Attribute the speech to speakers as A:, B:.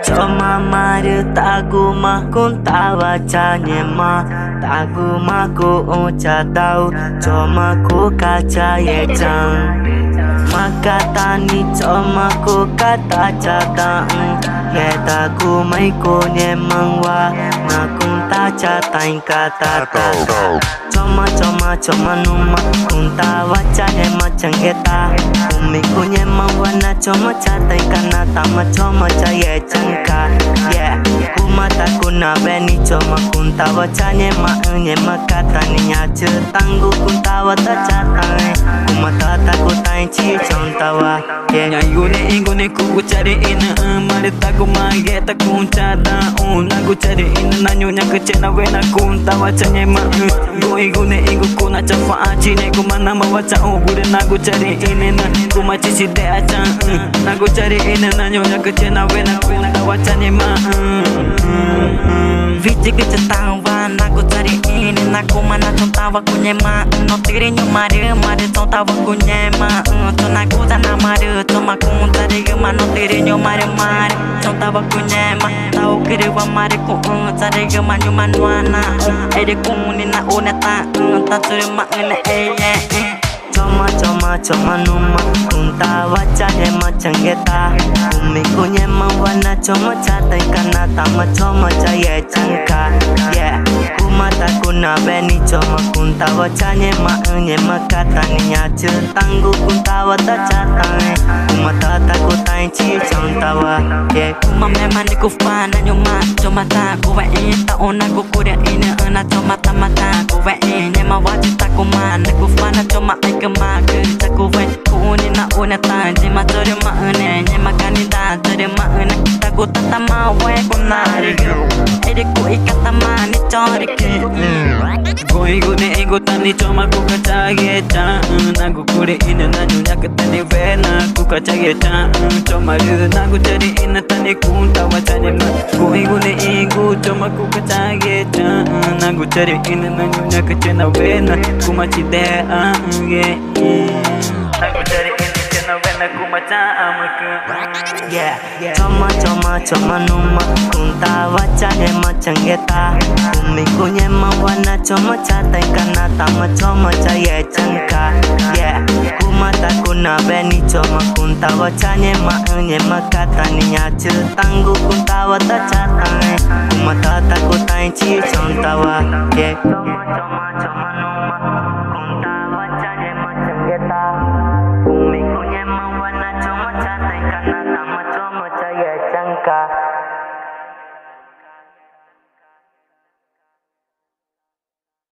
A: Cuma mari tagu mah kun tawa canyema tagu mah ku uca tahu cuma ku kaca yecang maka tani cuma ku kata catang ye tagu mai ku nyemang wa ngakun ta catain kata tau cuma numa kun tawa canyema cang eta umi ku nyemang wana cuma catai kana tama cuma caye cangka yeah kumata kuna beni cuma kun tawa canyema nyema kata ninya cetanggu kun tawa ta catai kumata takutain ci cong tawa yeah
B: Ngone ku cari ina mari taku mage takun cada lagu cari ina nanyonya kecena wena kun tawa canyema Gune kuna cafa aci ne kumana mawaca gure nagu cari ina na kumaci si de aca nagu cari ina nanyonya kecena wena kun tawa canyema
A: Viti que tava nagu cari ini naku mana cong tawa kunyema no tirinyo mari cong tawa kunyema to nagu dana mari cuma kun cari gema no tirinyo mari cong tawa kunyema tau kiriwa mari ku cari gema nyuman wana ede kunina uneta ta turma ngene cuma numa kun tawa canyema cangeta umi ku nyema wana cuma catai kana tama cuma caye cangka yeah kumata kuna beni cuma kun tawa canyema nyema kata ninya cetanggu kun tawa ta catai kumata takutain ci cong tawa yeah kuma memang di kufana nyuma cuma ta kuwe ta ona ku kuria ini ana cuma mata kuwe nyema wajib takumana kufana cuma ai kemake kuwe kuni na uneta jima tori ma ene nyema kanida tori ma ene taku tata mawe kunari ede ku ikata mani chori ke
B: Gune ego tani cuma ku kacage ca nagu kure ina nanyonya ketani wena ku kacage ca cuma nagu cari ina tani kun tawa canyema Gune ego cuma ku kacage ca nagu cari ina nanyonya kecena wena ku maci de Aku cari ini kena wena ku maca amake
A: yeah cuma numa kun tawa canyema cangeta umi ku nyema wana cuma catai kana tama cuma caye cangka yeah kumata kuna beni cuma kun tawa canyema nyema kata ninya cetanggu kun tawa ta catai kumata takutain ci cong tawa yeah